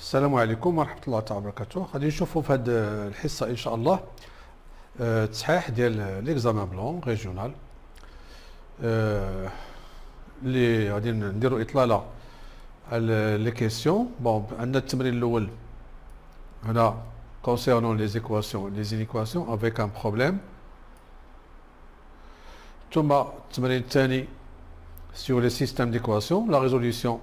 السلام عليكم ورحمة الله تعالى وبركاته. غادي نشوفوا في هذه الحصة إن شاء الله تصحيح ديال ليكزامان بلون ريجيونال اللي غادي نديروا إطلالة على لي كيسيون. بون عندنا التمرين الأول هنا concernant les équations, les inéquations avec un problème. ثم التمرين الثاني sur les systèmes d'équations, la résolution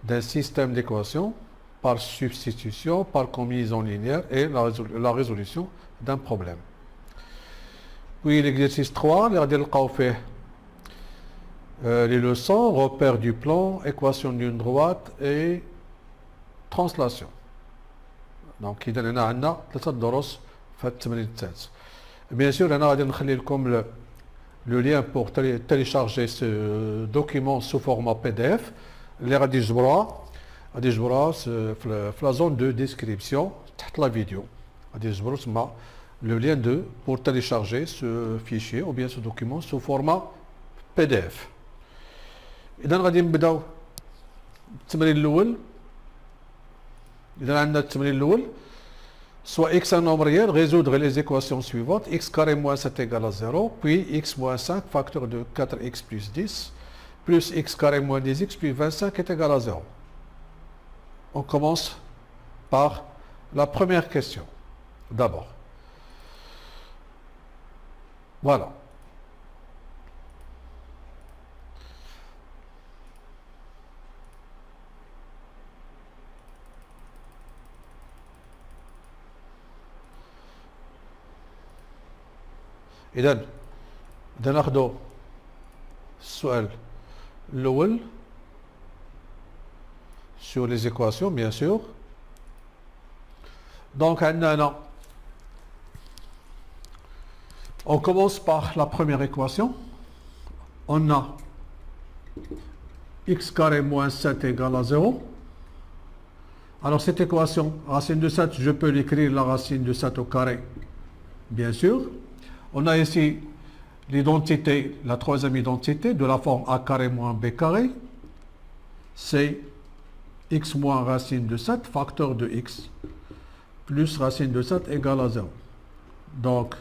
d'un système d'équations par substitution, par combinaison linéaire et la résolution d'un problème. Puis l'exercice 3, les leçons, repères du plan, équation d'une droite et translation. Donc إذا هنا عندنا 3 دروس في التمرين الثالث. Bien sûr أنا غادي نخلي لكم le lien pour télécharger ce document sous format PDF. اللي غادي يجبروها في la zone de description تحت la vidéo. غادي يجبروا تما le lien pour télécharger ce fichier ou bien ce document sous format PDF. إذا غادي نبداو التمرين الأول. إذا عندنا التمرين الأول soit x un nombre réel, résoudre les équations suivantes, x carré moins 7 égale à 0, puis x moins 5 facteur de 4x plus 10, plus x carré moins 10x plus 25 est égal à 0. On commence par la première question, d'abord. Voilà. إذا ناخذوا السؤال الأول sur les équations bien sûr. Donc on commence par la première équation. On a x carré moins 7 égale à 0. Alors cette équation, racine de 7, je peux l'écrire la racine de 7 au carré, bien sûr. On a ici l'identité, la troisième identité de la forme a carré moins b carré. C'est x moins racine de 7, facteur de x, plus racine de 7 égale à 0. Donc,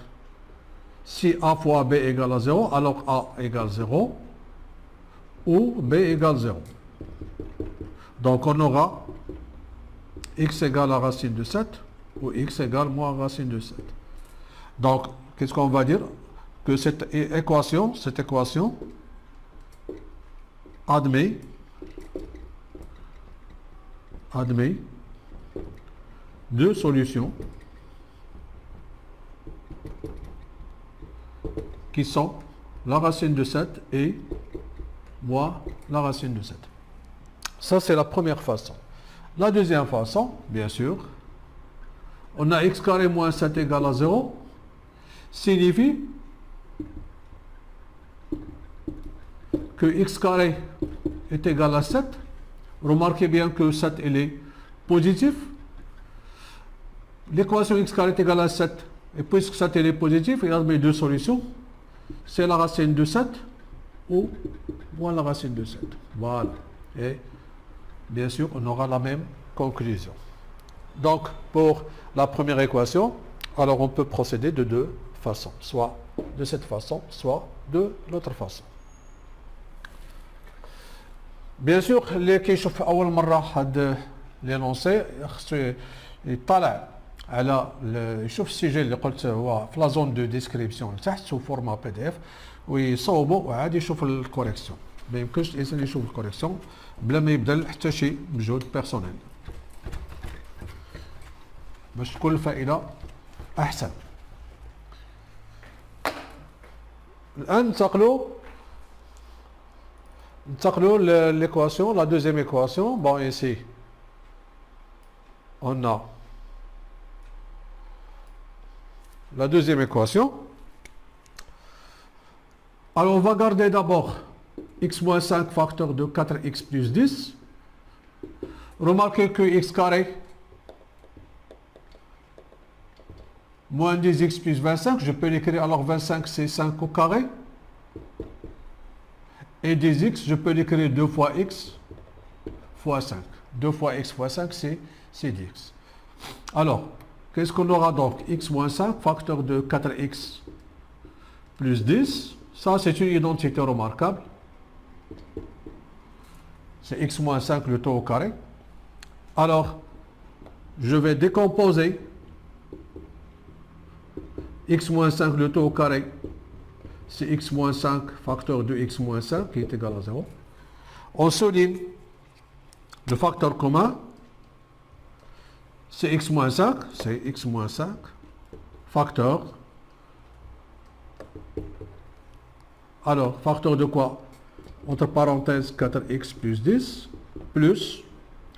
si a fois b égale à 0, alors a égale 0 ou b égale 0. Donc, on aura x égale à racine de 7 ou x égale moins racine de 7. Donc, qu'est-ce qu'on va dire? Que cette équation admet deux solutions qui sont la racine de 7 et moins la racine de 7. Ça, c'est la première façon. La deuxième façon, bien sûr, on a x carré moins 7 égale à 0, signifie que x carré est égal à 7. Remarquez bien que 7 il est positif. L'équation x carré est égale à 7. Et puisque 7 il est positif, il admet deux solutions. C'est la racine de 7 ou moins la racine de 7. Voilà. Et bien sûr, on aura la même conclusion. Donc, pour la première équation, alors on peut procéder de deux façons. Soit de cette façon, soit de l'autre façon. Bien sûr, اللي كيشوف اول مره هاد لينونسي خصو يطلع على يشوف السجل اللي قلت هو في لا زون دو ديسكريبسيون تحت سو فورما بي دي اف ويصوبو وعاد يشوف الكوريكسيون. ما يمكنش الانسان يشوف الكوريكسيون بلا ما يبذل حتى شي مجهود بيرسونيل باش تكون الفائده احسن. الان ننتقلوا l'équation, la deuxième équation. Bon, ici, on a la deuxième équation. Alors, on va garder d'abord x moins 5 facteur de 4x plus 10. Remarquez que x carré moins 10x plus 25, je peux l'écrire, alors 25 c'est 5 au carré. Et 10x, je peux l'écrire 2 fois x fois 5. 2 fois x fois 5, c'est 10. Alors, qu'est-ce qu'on aura donc? X moins 5, facteur de 4x plus 10. Ça, c'est une identité remarquable. C'est x moins 5, le taux au carré. Alors, je vais décomposer x moins 5, le taux au carré. C'est x moins 5, facteur de x moins 5, qui est égal à 0. On souligne le facteur commun. C'est x moins 5, c'est x moins 5, facteur. Alors, facteur de quoi? Entre parenthèses 4x plus 10, plus,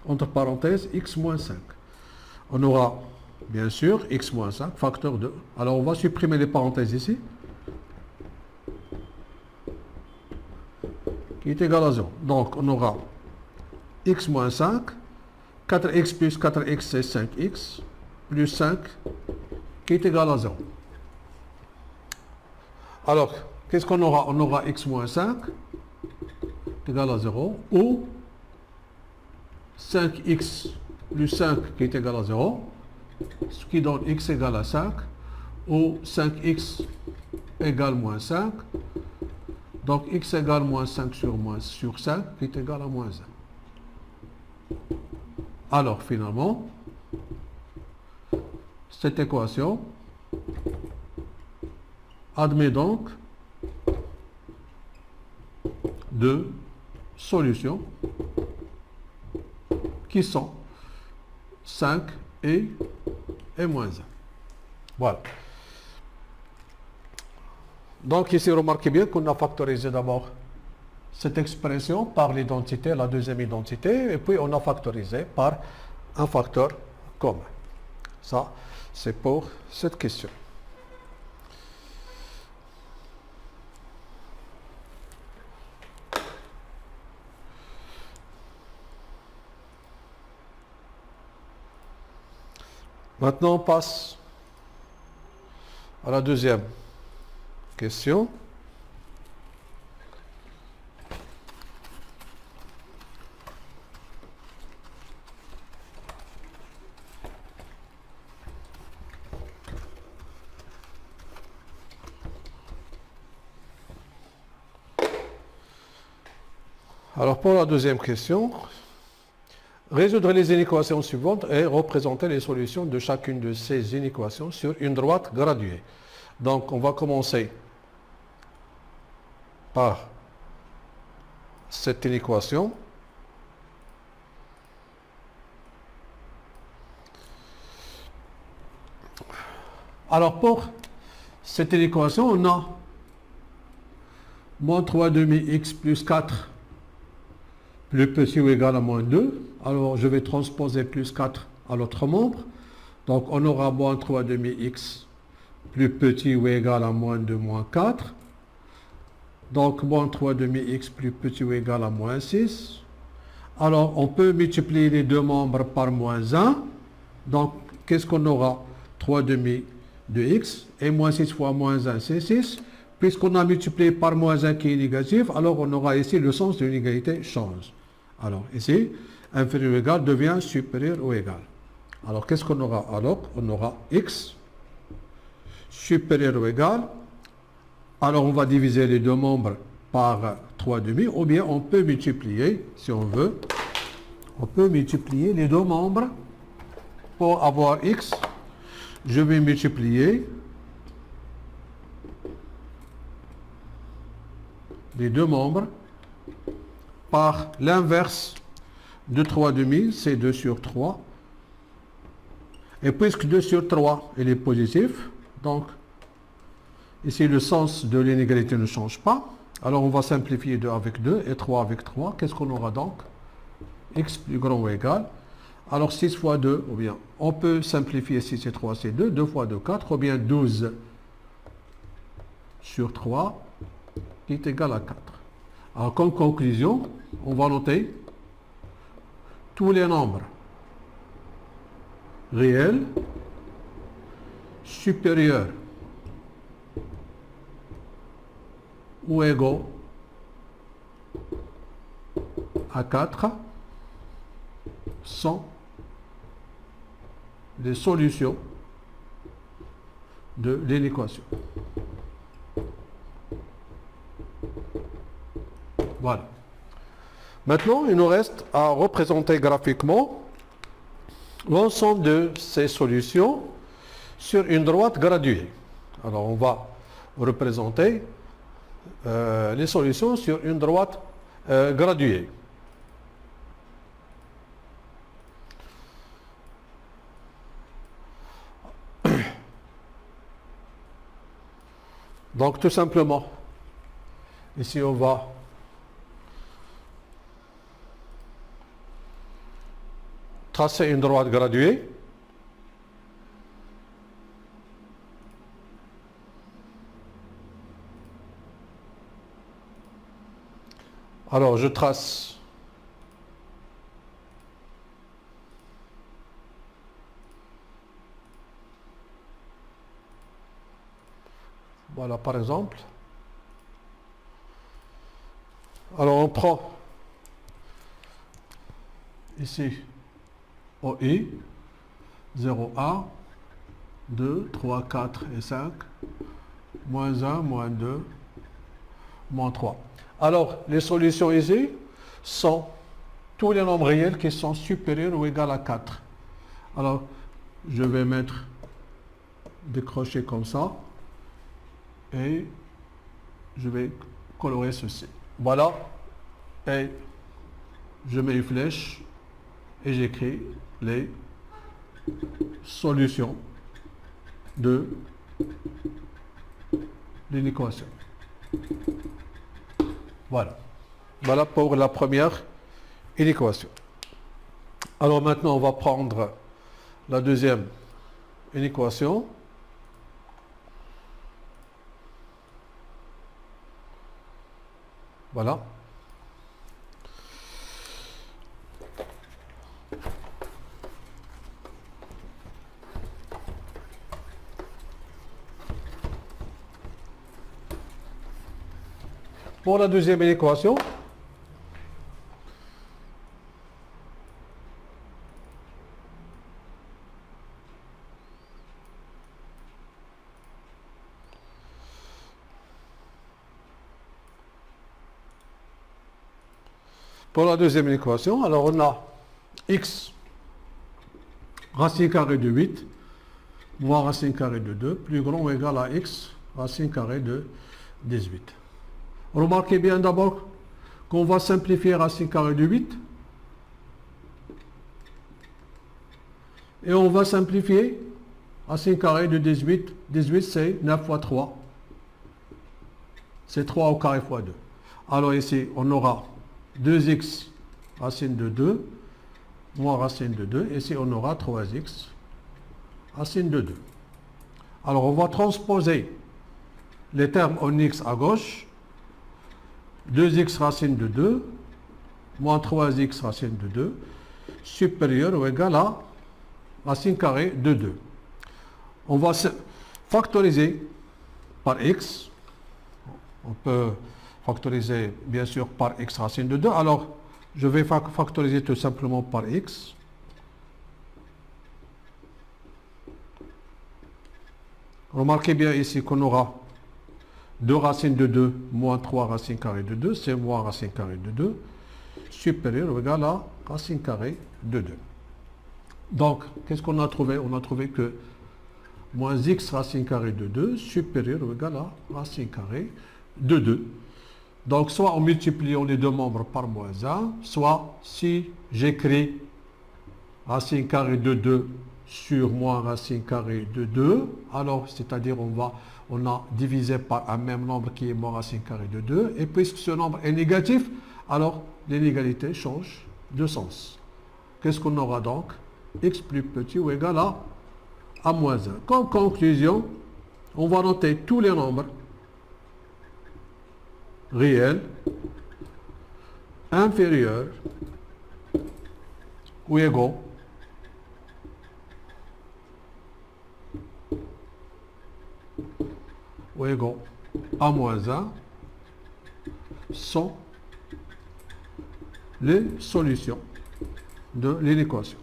entre parenthèses, x moins 5. On aura, bien sûr, x moins 5, facteur de... Alors, on va supprimer les parenthèses ici, qui est égal à 0. Donc, on aura x moins 5, 4x plus 4x, c'est 5x, plus 5, qui est égal à 0. Alors, qu'est-ce qu'on aura? On aura x moins 5, égal à 0, ou 5x plus 5, qui est égal à 0, ce qui donne x égale à 5, ou 5x égale moins 5, donc x égale moins 5 sur 5, qui est égal à moins 1. Alors, finalement, cette équation admet donc deux solutions qui sont 5 et moins 1. Voilà. Donc ici, remarquez bien qu'on a factorisé d'abord cette expression par l'identité, la deuxième identité, et puis on a factorisé par un facteur commun. Ça, c'est pour cette question. Maintenant, on passe à la deuxième question. Alors, pour la deuxième question, résoudre les inéquations suivantes et représenter les solutions de chacune de ces inéquations sur une droite graduée. Donc, on va commencer par cette inéquation. Alors, pour cette inéquation, on a moins 3 demi x plus 4 plus petit ou égal à moins 2. Alors, je vais transposer plus 4 à l'autre membre. Donc, on aura moins 3 demi x plus petit ou égal à moins 2 moins 4. Donc, moins 3 demi x plus petit ou égal à moins 6. Alors, on peut multiplier les deux membres par moins 1. Donc, qu'est-ce qu'on aura? 3 demi de x et moins 6 fois moins 1, c'est 6. Puisqu'on a multiplié par moins 1 qui est négatif, alors on aura ici le sens de l'inégalité change. Alors, ici, inférieur ou égal devient supérieur ou égal. Alors, qu'est-ce qu'on aura? Alors, on aura x supérieur ou égal. Alors, on va diviser les deux membres par 3 demi, ou bien on peut multiplier, si on veut, on peut multiplier les deux membres pour avoir x. Je vais multiplier les deux membres par l'inverse de 3 demi, c'est 2 sur 3. Et puisque 2 sur 3, il est positif, donc ici le sens de l'inégalité ne change pas. Alors on va simplifier 2 avec 2 et 3 avec 3. Qu'est-ce qu'on aura donc? X plus grand ou égal. Alors 6 fois 2, ou bien on peut simplifier 6 et 3, c'est 2. 2 fois 2, 4, ou bien 12 sur 3 qui est égal à 4. Alors comme conclusion, on va noter tous les nombres réels supérieurs ou égaux à 4 sont les solutions de l'équation. Voilà. Maintenant, il nous reste à représenter graphiquement l'ensemble de ces solutions sur une droite graduée. Alors, on va représenter les solutions sur une droite graduée. Donc, tout simplement, ici, on va tracer une droite graduée. Alors, je trace voilà, par exemple. Alors, on prend ici OI, 0, 1, 2, 3, 4 et 5, moins 1, moins 2, moins 3. Alors, les solutions ici sont tous les nombres réels qui sont supérieurs ou égaux à 4. Alors, je vais mettre des crochets comme ça et je vais colorer ceci. Voilà, et je mets une flèche et j'écris les solutions de l'équation. Voilà. Voilà pour la première équation. Alors maintenant, on va prendre la deuxième équation. Voilà. Pour la deuxième équation, alors on a x racine carrée de 8 moins racine carrée de 2 plus grand ou égal à x racine carrée de 18. Remarquez bien d'abord qu'on va simplifier racine carrée de 8 et on va simplifier racine carrée de 18. 18 c'est 9 fois 3. C'est 3 au carré fois 2. Alors ici on aura 2x racine de 2 moins racine de 2. Ici on aura 3x racine de 2. Alors on va transposer les termes en x à gauche. 2x racine de 2 moins 3x racine de 2 supérieur ou égal à racine carrée de 2. On va factoriser par x. On peut factoriser bien sûr par x racine de 2. Alors, je vais factoriser tout simplement par x. Remarquez bien ici qu'on aura 2 racines de 2 moins 3 racines carrées de 2, c'est moins racine carrée de 2, supérieur ou égal à racine carrée de 2. Donc, qu'est-ce qu'on a trouvé? On a trouvé que moins x racine carrée de 2 supérieur ou égal à racine carrée de 2. Donc, soit en multipliant les deux membres par moins 1, soit si j'écris racine carrée de 2 sur moins racine carrée de 2, alors, c'est-à-dire on a divisé par un même nombre qui est moins racine carrée de 2, et puisque ce nombre est négatif, alors l'inégalité change de sens. Qu'est-ce qu'on aura donc? X plus petit ou égal à moins 1. Comme conclusion, on va noter tous les nombres réels inférieurs ou égaux à moins 1 sont les solutions de l'inéquation.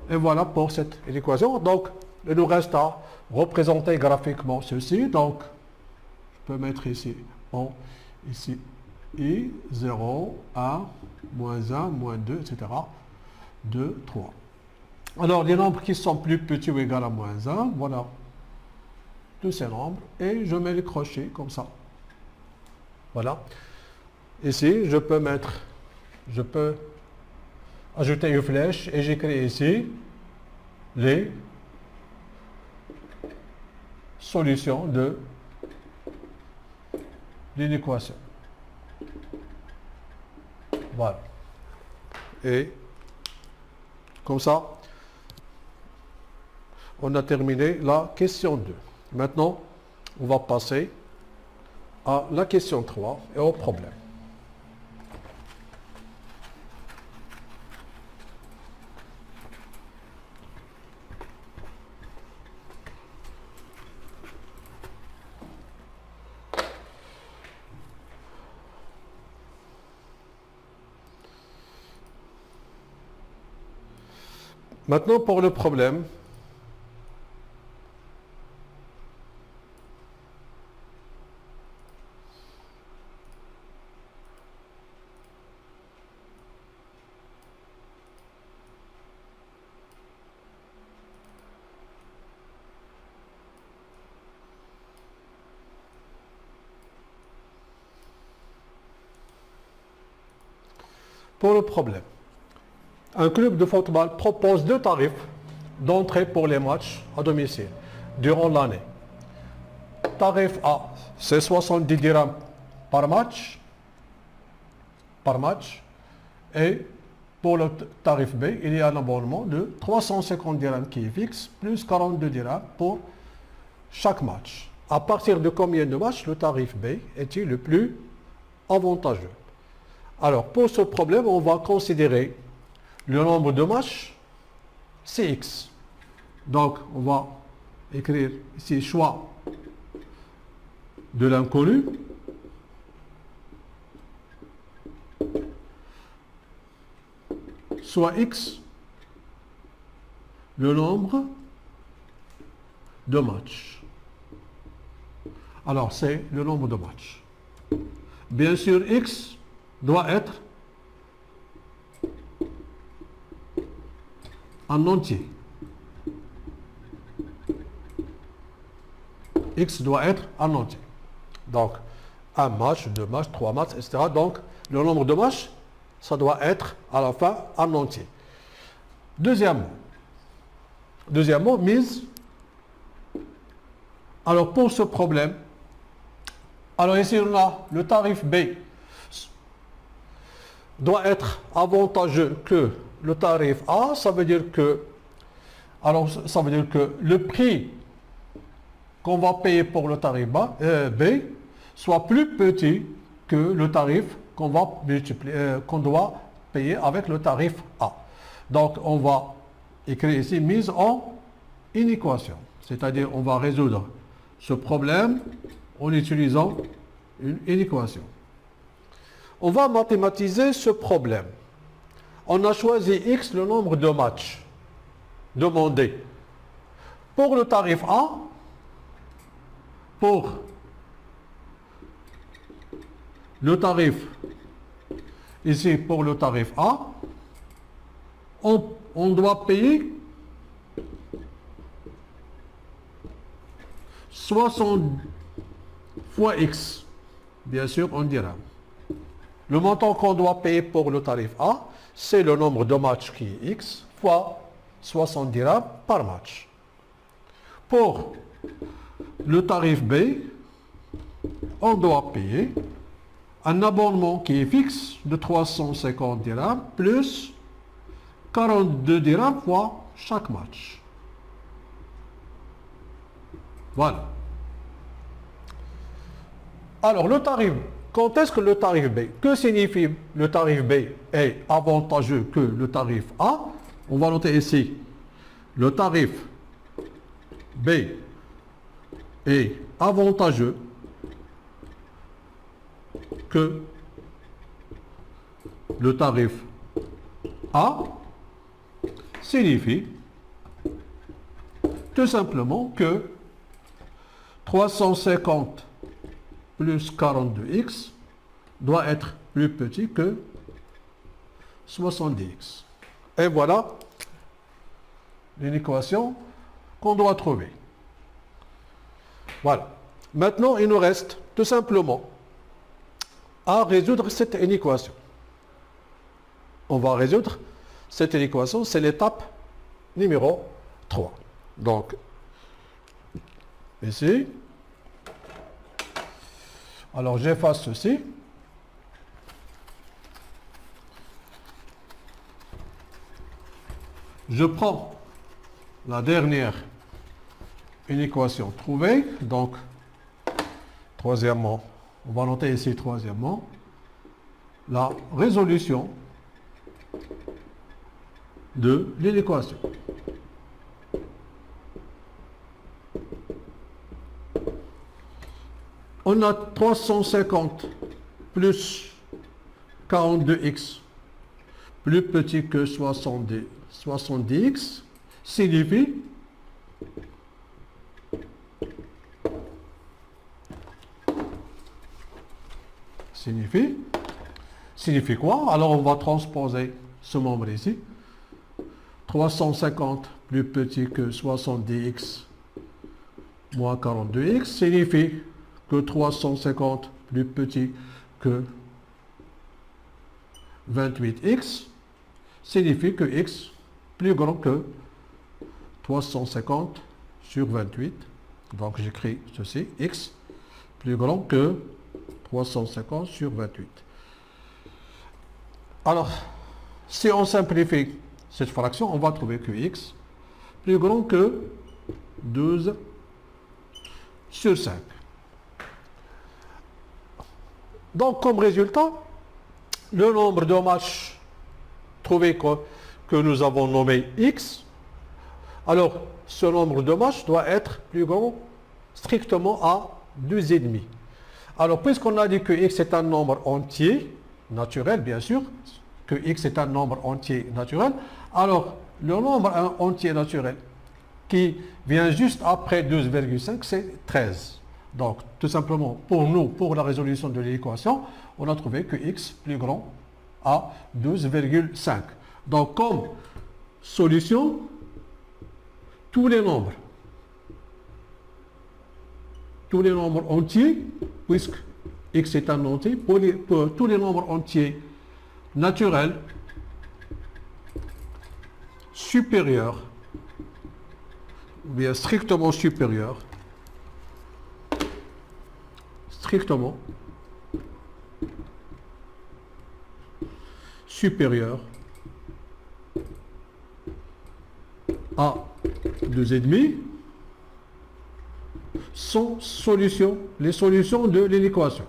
Et voilà pour cette équation. Donc, il nous reste à représenter graphiquement ceci. Donc, je peux mettre ici, bon, ici, I, 0, 1, moins 1, moins 2, etc. 2, 3. Alors, les nombres qui sont plus petits ou égaux à moins 1, voilà, tous ces nombres. Et je mets les crochets comme ça. Voilà. Ici, je peux ajouter une flèche et j'écris ici les solutions de l'inéquation. Voilà. Et comme ça, on a terminé la question 2. Maintenant, on va passer à la question 3 et au problème. Maintenant, pour le problème, un club de football propose 2 tarifs d'entrée pour les matchs à domicile durant l'année. Tarif A, c'est 70 dirhams par match. Et pour le tarif B, il y a un abonnement de 350 dirhams qui est fixe, plus 42 dirhams pour chaque match. À partir de combien de matchs le tarif B est-il le plus avantageux? Alors, pour ce problème, on va considérer le nombre de matchs, c'est X. Donc, on va écrire ici choix de l'inconnu. Soit X, le nombre de matchs. Alors, c'est le nombre de matchs. Bien sûr, X doit être en entier. X doit être en entier. Donc, un match, 2 matchs, 3 matchs, etc. Donc, le nombre de matchs, ça doit être à la fin en entier. Deuxièmement, mise. Alors, pour ce problème, alors ici, on a le tarif B doit être avantageux que le tarif A. Ça veut dire que le prix qu'on va payer pour le tarif B soit plus petit que le tarif qu'on doit payer avec le tarif A. Donc, on va écrire ici mise en inéquation. C'est-à-dire, on va résoudre ce problème en utilisant une inéquation. On va mathématiser ce problème. On a choisi X, le nombre de matchs demandés. Pour le tarif A, pour le tarif, ici pour le tarif A, on doit payer 60 fois X, bien sûr, on dira. Le montant qu'on doit payer pour le tarif A, c'est le nombre de matchs qui est X fois 60 dirhams par match. Pour le tarif B, on doit payer un abonnement qui est fixe de 350 dirhams plus 42 dirhams fois chaque match. Voilà. Alors, le tarif, quand est-ce que le tarif B, que signifie le tarif B est avantageux que le tarif A? On va noter ici, le tarif B est avantageux que le tarif A signifie tout simplement que 350 plus 42x doit être plus petit que 70x. Et voilà une équation qu'on doit trouver. Voilà. Maintenant, il nous reste tout simplement à résoudre cette inéquation. On va résoudre cette inéquation, c'est l'étape numéro 3. Donc, ici, alors j'efface ceci. Je prends la dernière inéquation trouvée, donc troisièmement, on va noter ici troisièmement, la résolution de l'inéquation. On a 350 plus 42x plus petit que 70x signifie quoi? Alors on va transposer ce membre ici. 350 plus petit que 70x moins 42x signifie que 350 plus petit que 28x signifie que x plus grand que 350 sur 28. Donc j'écris ceci, x plus grand que 350 sur 28. Alors, si on simplifie cette fraction, on va trouver que x plus grand que 12 sur 5. Donc, comme résultat, le nombre de matchs trouvés que nous avons nommé x, alors ce nombre de matchs doit être plus grand strictement à 2,5. Alors, puisqu'on a dit que x est un nombre entier, naturel bien sûr, que x est un nombre entier naturel, alors le nombre entier naturel qui vient juste après 12,5, c'est 13. Donc, tout simplement, pour nous, pour la résolution de l'équation, on a trouvé que x plus grand à 12,5. Donc, comme solution, tous les nombres entiers, puisque x est un entier, pour tous les nombres entiers naturels supérieurs, ou bien strictement supérieurs, à 2,5 sont les solutions de l'équation.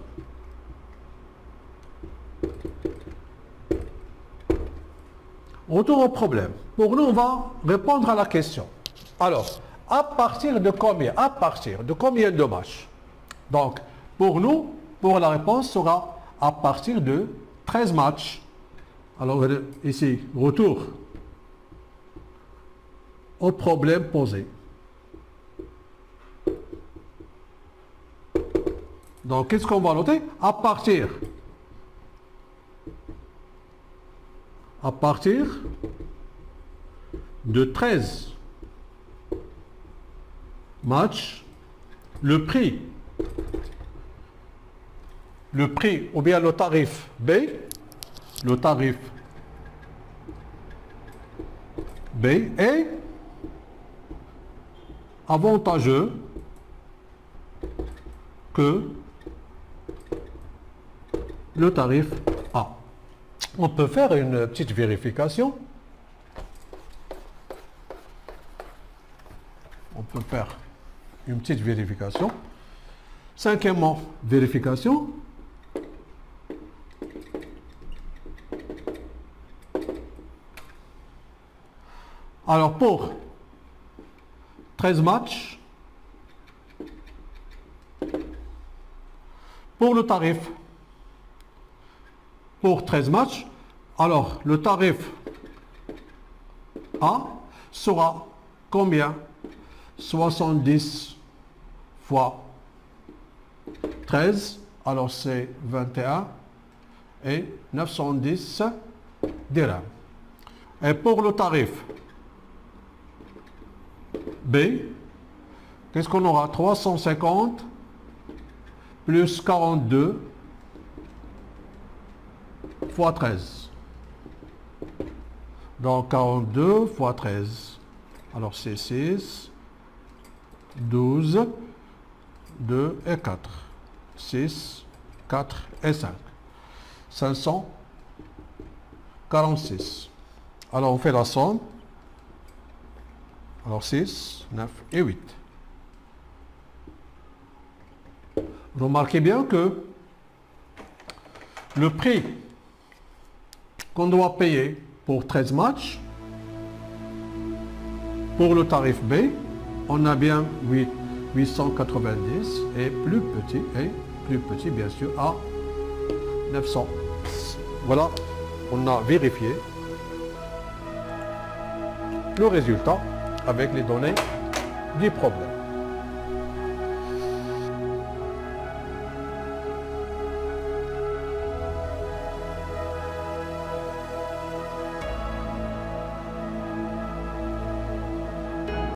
Retour au problème. Pour nous, on va répondre à la question. Alors, à partir de combien de matchs? Donc, pour nous, pour la réponse sera à partir de 13 matchs. Alors, ici, retour au problème posé. Donc, qu'est-ce qu'on va noter? À partir de 13 matchs, le prix ou bien le tarif B est avantageux que le tarif A. On peut faire une petite vérification. Cinquièmement, vérification. Alors, pour 13 matchs, pour le tarif pour 13 matchs. Alors, le tarif A sera combien? 70 fois 13, alors c'est 21 et 910 dirhams. Et pour le tarif B, qu'est-ce qu'on aura? 350 plus 42 fois 13. Donc 42 fois 13. Alors c'est 6, 12, 2 et 4. 6, 4 et 5. 546. Alors on fait la somme. Alors 6, 9 et 8. Remarquez bien que le prix qu'on doit payer pour 13 matchs, pour le tarif B, on a bien 890 et plus petit bien sûr à 900. Voilà, on a vérifié le résultat avec les données du problème.